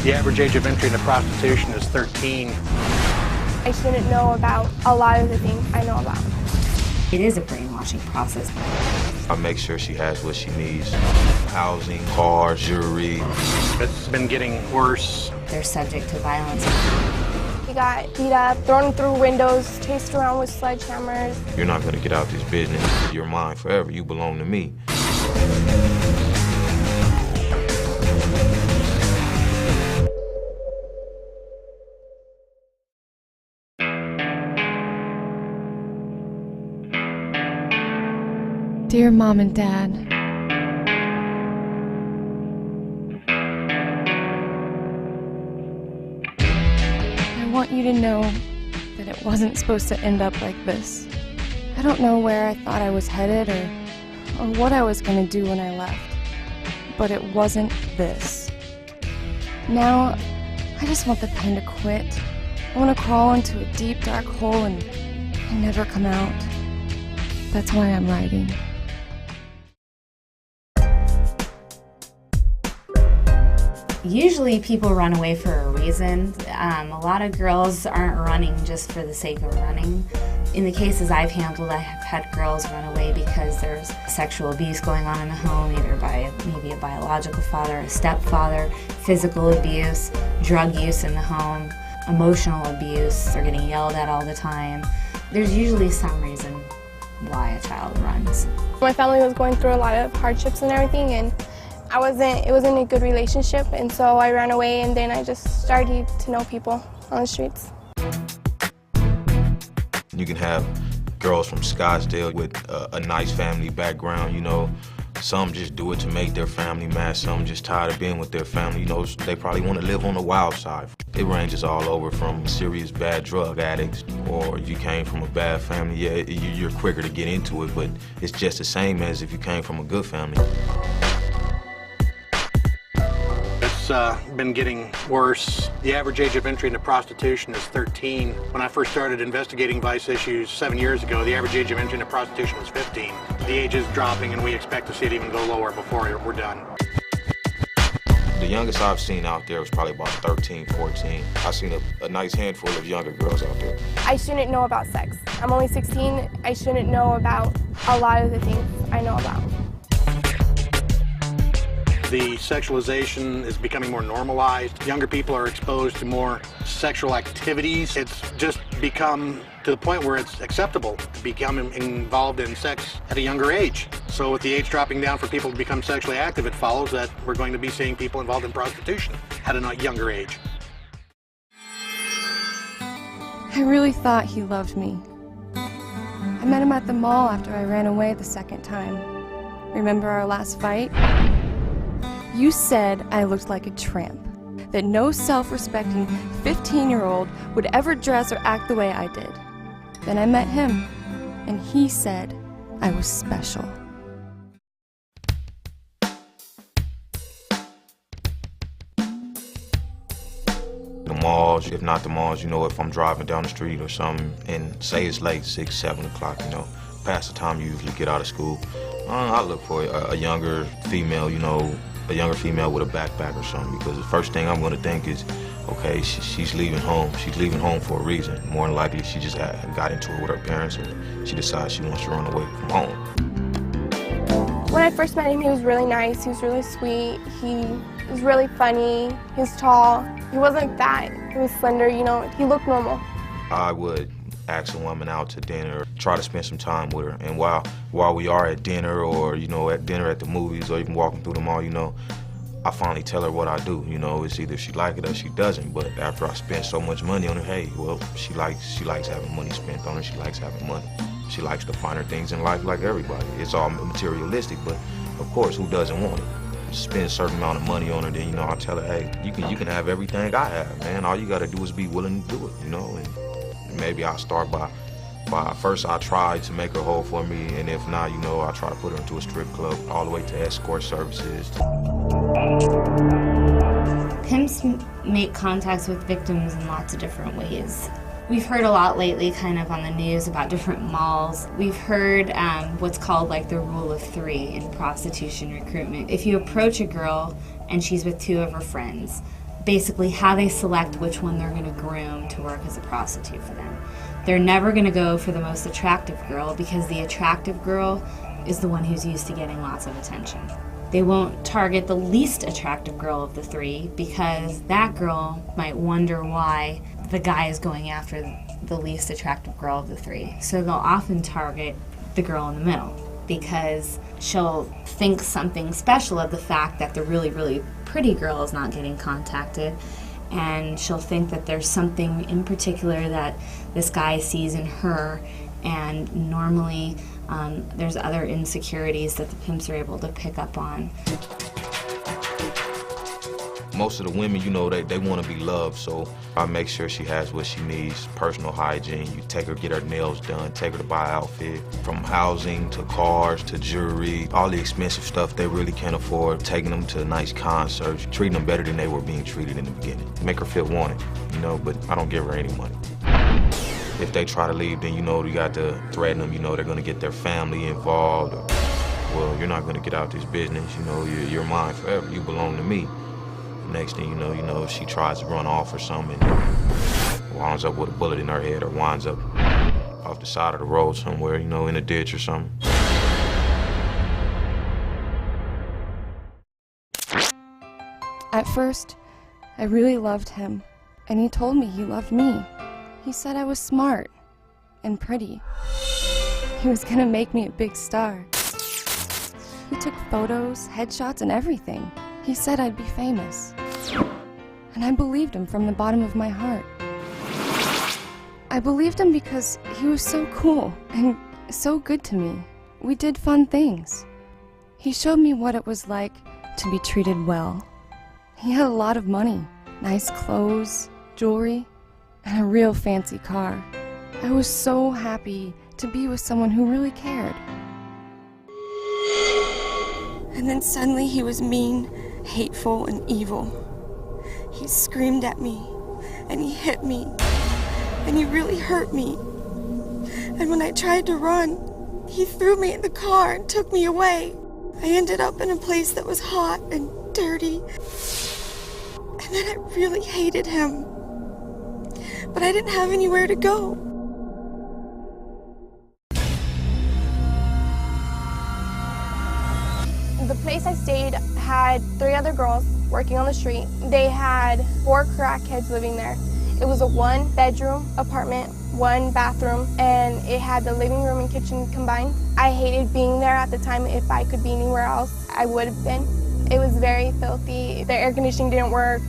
The average age of entry into prostitution is 13. I shouldn't know about a lot of the things I know about. It is a brainwashing process. I make sure she has what she needs. Housing, cars, jewelry. It's been getting worse. They're subject to violence. He got beat up, thrown through windows, chased around with sledgehammers. You're not going to get out this business. You're mine forever. You belong to me. Dear Mom and Dad, I want you to know that it wasn't supposed to end up like this. I don't know where I thought I was headed or what I was going to do when I left, but it wasn't this. Now, I just want the pain to quit. I want to crawl into a deep, dark hole and never come out. That's why I'm writing. Usually people run away for a reason. A lot of girls aren't running just for the sake of running. In the cases I've handled, I have had girls run away because there's sexual abuse going on in the home, either by maybe a biological father, a stepfather, physical abuse, drug use in the home, emotional abuse, they're getting yelled at all the time. There's usually some reason why a child runs. My family was going through a lot of hardships and everything, and it wasn't a good relationship, and so I ran away, and then I just started to know people on the streets. You can have girls from Scottsdale with a nice family background, you know. Some just do it to make their family mad. Some just tired of being with their family. You know, they probably want to live on the wild side. It ranges all over from serious bad drug addicts, or you came from a bad family. Yeah, you're quicker to get into it, but it's just the same as if you came from a good family. It's been getting worse. The average age of entry into prostitution is 13. When I first started investigating vice issues 7 years ago, the average age of entry into prostitution was 15. The age is dropping, and we expect to see it even go lower before we're done. The youngest I've seen out there was probably about 13, 14. I've seen a nice handful of younger girls out there. I shouldn't know about sex. I'm only 16. I shouldn't know about a lot of the things I know about. The sexualization is becoming more normalized. Younger people are exposed to more sexual activities. It's just become to the point where it's acceptable to become involved in sex at a younger age. So with the age dropping down for people to become sexually active, it follows that we're going to be seeing people involved in prostitution at a younger age. I really thought he loved me. I met him at the mall after I ran away the second time. Remember our last fight? You said I looked like a tramp, that no self-respecting 15-year-old would ever dress or act the way I did. Then I met him, and he said I was special. The malls, if not the malls, you know, if I'm driving down the street or something, and say it's late, 6, 7 o'clock, you know, past the time you usually get out of school, I look for a younger female, you know, a younger female with a backpack or something, because the first thing I'm going to think is, okay, she's leaving home. She's leaving home for a reason. More than likely, she just got into it with her parents, and she decides she wants to run away from home. When I first met him, he was really nice. He was really sweet. He was really funny. He was tall. He wasn't fat. He was slender, you know. He looked normal. I would ask a woman out to dinner, try to spend some time with her. And while we are at dinner, or, you know, at dinner at the movies, or even walking through the mall, you know, I finally tell her what I do. You know, it's either she likes it or she doesn't. But after I spend so much money on her, hey, well, she likes having money spent on her. She likes having money. She likes the finer things in life like everybody. It's all materialistic, but of course, who doesn't want it? Spend a certain amount of money on her, then, you know, I'll tell her, hey, you can have everything I have, man. All you gotta do is be willing to do it, you know. And maybe I'll start by first I try to make her whole for me, and if not, you know, I'll try to put her into a strip club, all the way to escort services. Pimps make contacts with victims in lots of different ways. We've heard a lot lately kind of on the news about different malls. We've heard what's called like the rule of 3 in prostitution recruitment. If you approach a girl and she's with 2 of her friends, basically how they select which one they're going to groom to work as a prostitute for them. They're never going to go for the most attractive girl because the attractive girl is the one who's used to getting lots of attention. They won't target the least attractive girl of the three because that girl might wonder why the guy is going after the least attractive girl of the three. So they'll often target the girl in the middle because she'll think something special of the fact that the really, really pretty girl is not getting contacted, and she'll think that there's something in particular that this guy sees in her, and normally there's other insecurities that the pimps are able to pick up on. Most of the women, you know, they want to be loved, so I make sure she has what she needs, personal hygiene. You take her, get her nails done, take her to buy an outfit, from housing to cars to jewelry, all the expensive stuff they really can't afford, taking them to nice concerts, treating them better than they were being treated in the beginning. Make her feel wanted, you know, but I don't give her any money. If they try to leave, then, you know, you got to threaten them, you know, they're going to get their family involved. Or, well, you're not going to get out this business, you know, you're mine forever, you belong to me. Next thing you know, she tries to run off or something, winds up with a bullet in her head or winds up off the side of the road somewhere, you know, in a ditch or something. At first, I really loved him, and he told me he loved me. He said I was smart and pretty. He was gonna make me a big star. He took photos, headshots, and everything. He said I'd be famous. And I believed him from the bottom of my heart. I believed him because he was so cool and so good to me. We did fun things. He showed me what it was like to be treated well. He had a lot of money, nice clothes, jewelry, and a real fancy car. I was so happy to be with someone who really cared. And then suddenly he was mean, hateful, and evil. He screamed at me, and he hit me, and he really hurt me. And when I tried to run, he threw me in the car and took me away. I ended up in a place that was hot and dirty, and then I really hated him. But I didn't have anywhere to go. The place I stayed had 3 other girls working on the street. They had 4 crackheads living there. It was a 1-bedroom apartment, 1 bathroom, and it had the living room and kitchen combined. I hated being there at the time. If I could be anywhere else, I would have been. It was very filthy. The air conditioning didn't work.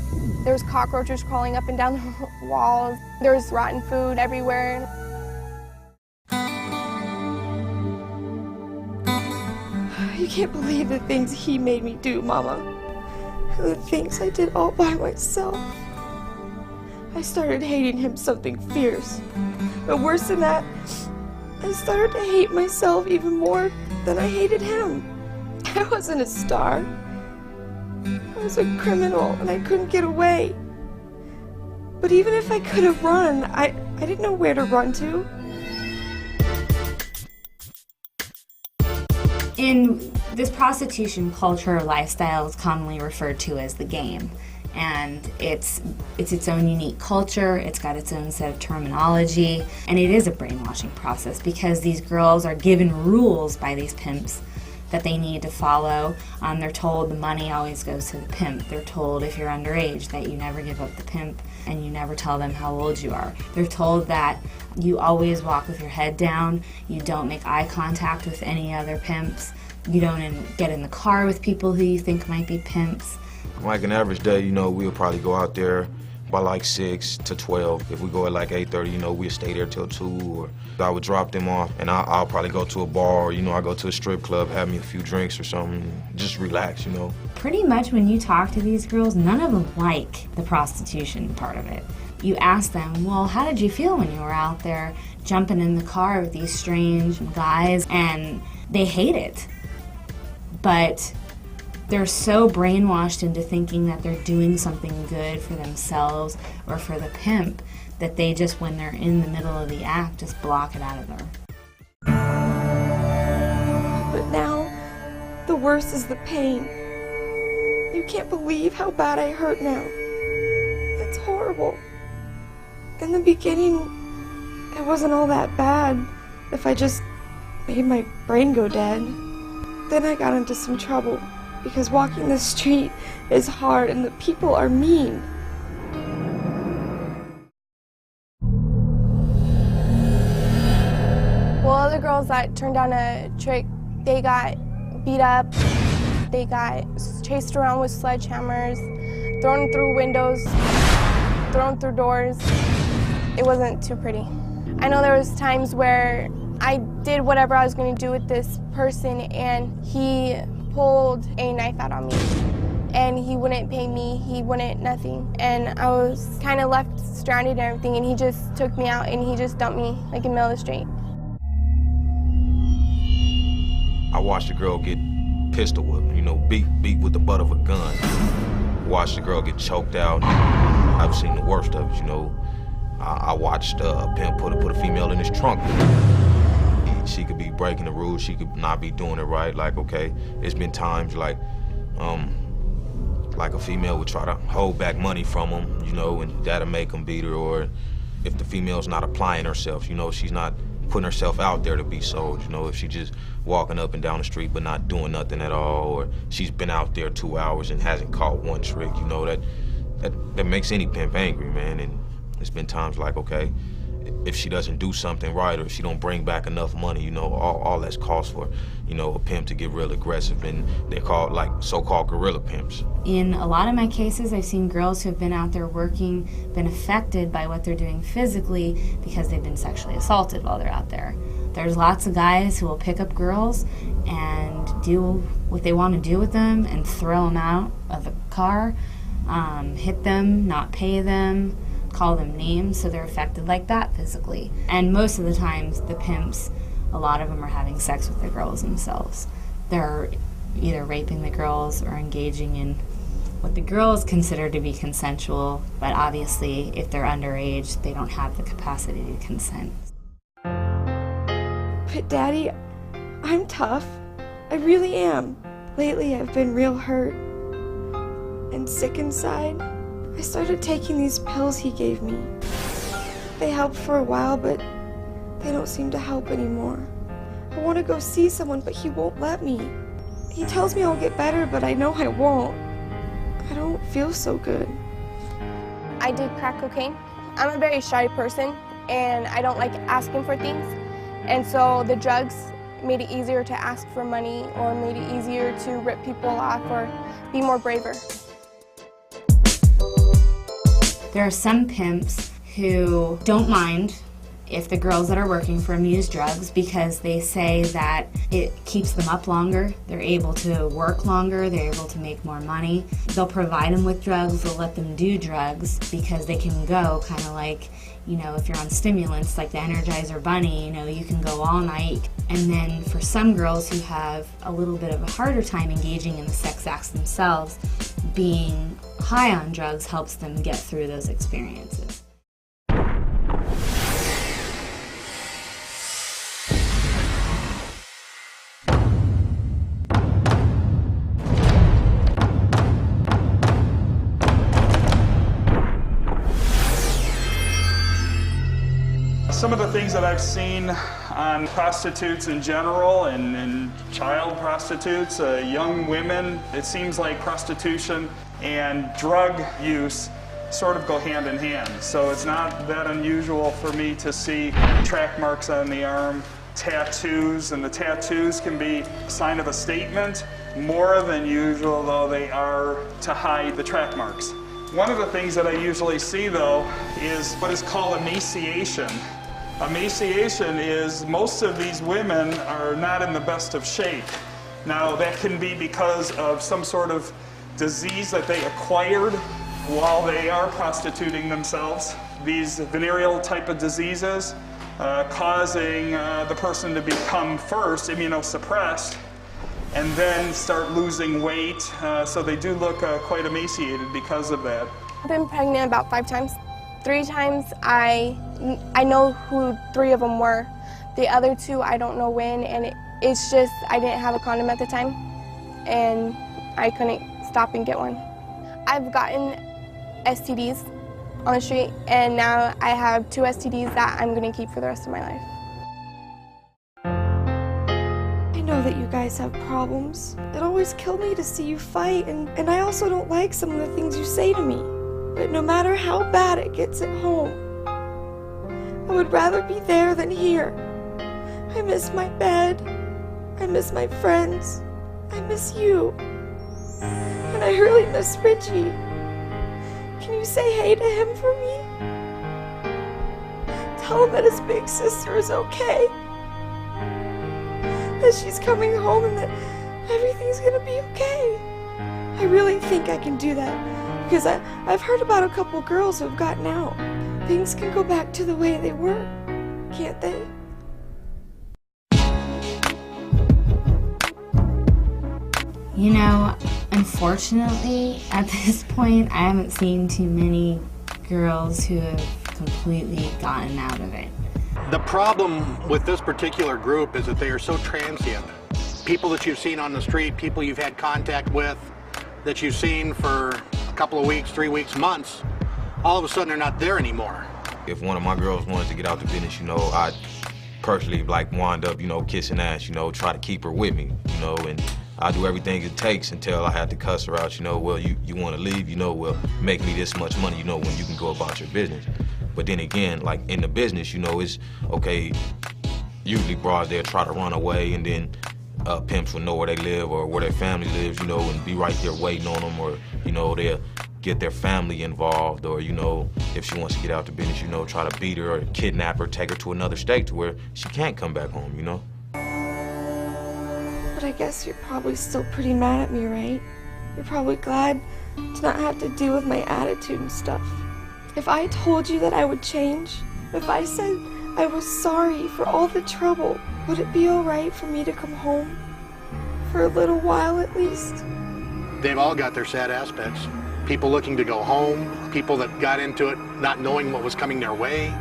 There was cockroaches crawling up and down the walls. There was rotten food everywhere. You can't believe the things he made me do, Mama. The things I did all by myself. I started hating him something fierce. But worse than that, I started to hate myself even more than I hated him. I wasn't a star. I was a criminal and I couldn't get away. But even if I could have run, I didn't know where to run to. In this prostitution culture or lifestyle is commonly referred to as the game. And it's its own unique culture, it's got its own set of terminology, and it is a brainwashing process because these girls are given rules by these pimps that they need to follow. They're told the money always goes to the pimp. They're told if you're underage that you never give up the pimp and you never tell them how old you are. They're told that you always walk with your head down, you don't make eye contact with any other pimps, you don't get in the car with people who you think might be pimps. Like an average day, you know, we'll probably go out there by like 6 to 12. If we go at like 8:30, you know, we'll stay there till 2, or I would drop them off and I'll probably go to a bar, or, you know, I go to a strip club, have me a few drinks or something, just relax, you know. Pretty much when you talk to these girls, none of them like the prostitution part of it. You ask them, well, how did you feel when you were out there jumping in the car with these strange guys? And they hate it. But they're so brainwashed into thinking that they're doing something good for themselves or for the pimp that they just, when they're in the middle of the act, just block it out of there. But now, the worst is the pain. You can't believe how bad I hurt now. horrible. In the beginning, it wasn't all that bad if I just made my brain go dead. Then I got into some trouble because walking the street is hard and the people are mean. Well, other girls that turned down a trick, they got beat up, they got chased around with sledgehammers, thrown through windows, thrown through doors. It wasn't too pretty. I know there was times where I did whatever I was going to do with this person and he pulled a knife out on me and he wouldn't pay me, he wouldn't nothing. And I was kind of left stranded and everything, and he just took me out and he just dumped me like in the middle of the street. I watched a girl get pistol whipped, beat with the butt of a gun. Watched a girl get choked out. I've seen the worst of it, I watched a pimp put a female in his trunk. She could be breaking the rules, she could not be doing it right. Like, okay, it's been times like a female would try to hold back money from him, and that'll make him beat her. Or if the female's not applying herself, she's not putting herself out there to be sold, if she just walking up and down the street but not doing nothing at all, or she's been out there 2 hours and hasn't caught one trick, that makes any pimp angry, man. And it's been times like, okay, if she doesn't do something right, or if she don't bring back enough money, all that's cause for, a pimp to get real aggressive, and they're called like so-called guerrilla pimps. In a lot of my cases, I've seen girls who have been out there working, been affected by what they're doing physically because they've been sexually assaulted while they're out there. There's lots of guys who will pick up girls and do what they want to do with them and throw them out of the car, hit them, not pay them, call them names, so they're affected like that physically. And most of the times, the pimps, a lot of them are having sex with the girls themselves. They're either raping the girls or engaging in what the girls consider to be consensual, but obviously, if they're underage, they don't have the capacity to consent. But Daddy, I'm tough. I really am. Lately, I've been real hurt and sick inside. I started taking these pills he gave me. They helped for a while, but they don't seem to help anymore. I want to go see someone, but he won't let me. He tells me I'll get better, but I know I won't. I don't feel so good. I did crack cocaine. I'm a very shy person, and I don't like asking for things. And so the drugs made it easier to ask for money, or made it easier to rip people off, or be more braver. There are some pimps who don't mind if the girls that are working for them use drugs because they say that it keeps them up longer, they're able to work longer, they're able to make more money. They'll provide them with drugs, they'll let them do drugs because they can go kind of like, if you're on stimulants like the Energizer Bunny, you can go all night. And then for some girls who have a little bit of a harder time engaging in the sex acts themselves, being high on drugs helps them get through those experiences. Some of the things that I've seen on prostitutes in general and child prostitutes, young women, it seems like prostitution and drug use sort of go hand in hand. So it's not that unusual for me to see track marks on the arm, tattoos, and the tattoos can be a sign of a statement. More than usual, though, they are to hide the track marks. One of the things that I usually see, though, is what is called emaciation. Emaciation is most of these women are not in the best of shape. Now, that can be because of some sort of disease that they acquired while they are prostituting themselves. These venereal type of diseases causing the person to become first immunosuppressed and then start losing weight. So they do look quite emaciated because of that. I've been pregnant about 5 times. 3 times I know who 3 of them were. The other 2 I don't know when, and it's just I didn't have a condom at the time and I couldn't stop and get one. I've gotten STDs on the street, and now I have 2 STDs that I'm going to keep for the rest of my life. I know that you guys have problems. It always kills me to see you fight, and I also don't like some of the things you say to me. But no matter how bad it gets at home, I would rather be there than here. I miss my bed. I miss my friends. I miss you. And I really miss Richie. Can you say hey to him for me? Tell him that his big sister is okay. That she's coming home and that everything's gonna be okay. I really think I can do that because I've heard about a couple girls who've gotten out. Things can go back to the way they were, can't they? You know, unfortunately, at this point, I haven't seen too many girls who have completely gotten out of it. The problem with this particular group is that they are so transient. People that you've seen on the street, people you've had contact with, that you've seen for a couple of weeks, 3 weeks, months, all of a sudden they're not there anymore. If one of my girls wanted to get out the business, you know, I'd personally wind up, kissing ass, try to keep her with me, and I do everything it takes until I had to cuss her out, well, you want to leave, well, make me this much money, when you can go about your business. But then again, in the business, it's okay, usually broads, they'll try to run away, and then pimps will know where they live or where their family lives, and be right there waiting on them, or, they'll get their family involved, or, if she wants to get out the business, try to beat her or kidnap her, take her to another state to where she can't come back home, But I guess you're probably still pretty mad at me, right? You're probably glad to not have to deal with my attitude and stuff. If I told you that I would change, if I said I was sorry for all the trouble, would it be all right for me to come home? For a little while at least? They've all got their sad aspects. People looking to go home, people that got into it not knowing what was coming their way,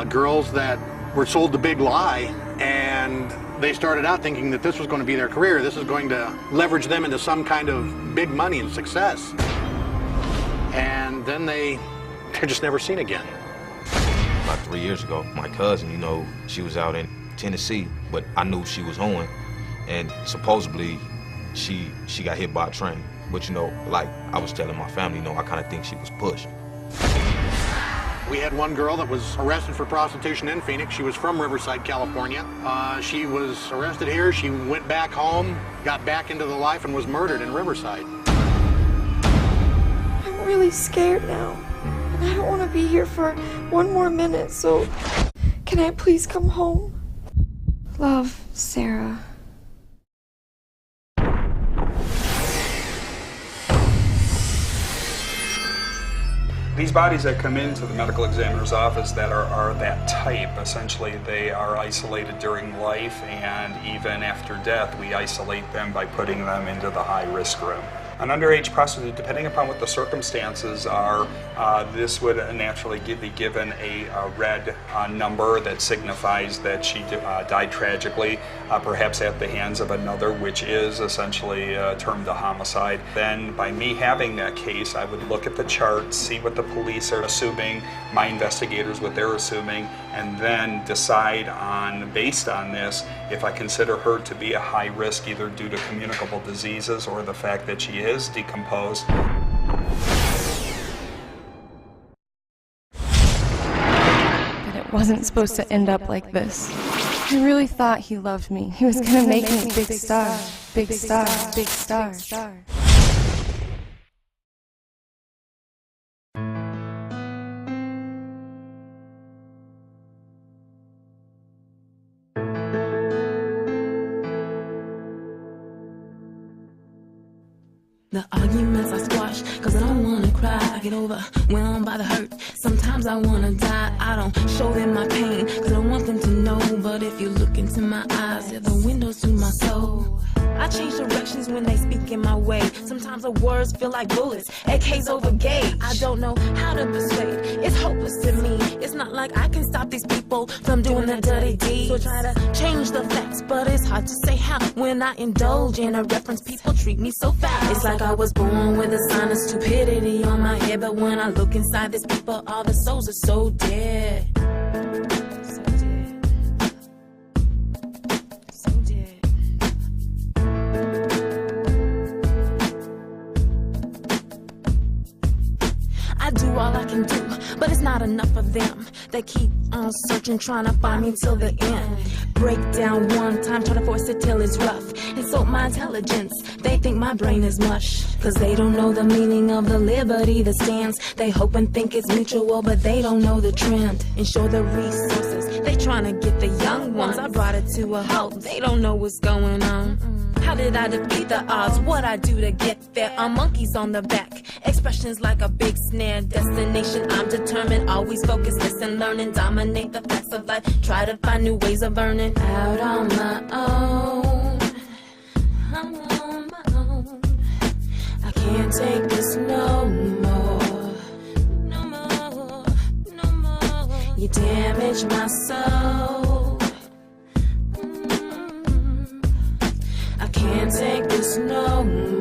girls that were sold the big lie, and they started out thinking that this was going to be their career, this is going to leverage them into some kind of big money and success. And then they're just never seen again. About 3 years ago, my cousin, she was out in Tennessee, but I knew she was home, and supposedly she got hit by a train. But like I was telling my family, I kind of think she was pushed. We had one girl that was arrested for prostitution in Phoenix. She was from Riverside, California. She was arrested here. She went back home, got back into the life, and was murdered in Riverside. I'm really scared now, and I don't want to be here for one more minute, so can I please come home? Love, Sarah. These bodies that come into the medical examiner's office that are that type, essentially they are isolated during life, and even after death we isolate them by putting them into the high-risk room. An underage prostitute, depending upon what the circumstances are, this would naturally be given a red number that signifies that she died tragically, perhaps at the hands of another, which is essentially termed a homicide. Then by me having that case, I would look at the chart, see what the police are assuming, my investigators what they're assuming, and then decide based on this, if I consider her to be a high risk either due to communicable diseases or the fact that she is decomposed. But it wasn't supposed to end up like this. I really thought he loved me. He was gonna make me a big star. Big star. Big star. Big star. The arguments I squash, cause I don't wanna cry. I get overwhelmed by the hurt. Sometimes I wanna die. I don't show them my pain, cause I want them to know. But if you look into my eyes, they're the windows to my soul. I change directions when they speak in my way. Sometimes the words feel like bullets, AKs over gauge. I don't know how to persuade, it's hopeless to me. It's not like I can stop these people from doing the dirty deeds. So I try to change the facts, but it's hard to say how. When I indulge in a reference, people treat me so fast. It's like I was born with a sign of stupidity on my head, but when I look inside these people, all the souls are so dead. So dead. So dead. I do all I can do, but it's not enough of them. They keep on searching, trying to find me till the end. Break down one time, try to force it till it's rough. Insult my intelligence, they think my brain is mush. Cause they don't know the meaning of the liberty that stands. They hope and think it's mutual, but they don't know the trend. Ensure the resources, they trying to get the young ones. I brought it to a halt, they don't know what's going on. How did I defeat the odds? What I do to get there? I'm monkeys on the back. Expressions like a big snare. Destination, I'm determined. Always focus, listen, learn, and dominate the facts of life. Try to find new ways of earning. Out on my own. I'm on my own. I can't take this no more. No more. No more. You damage my soul. I can't take this no more.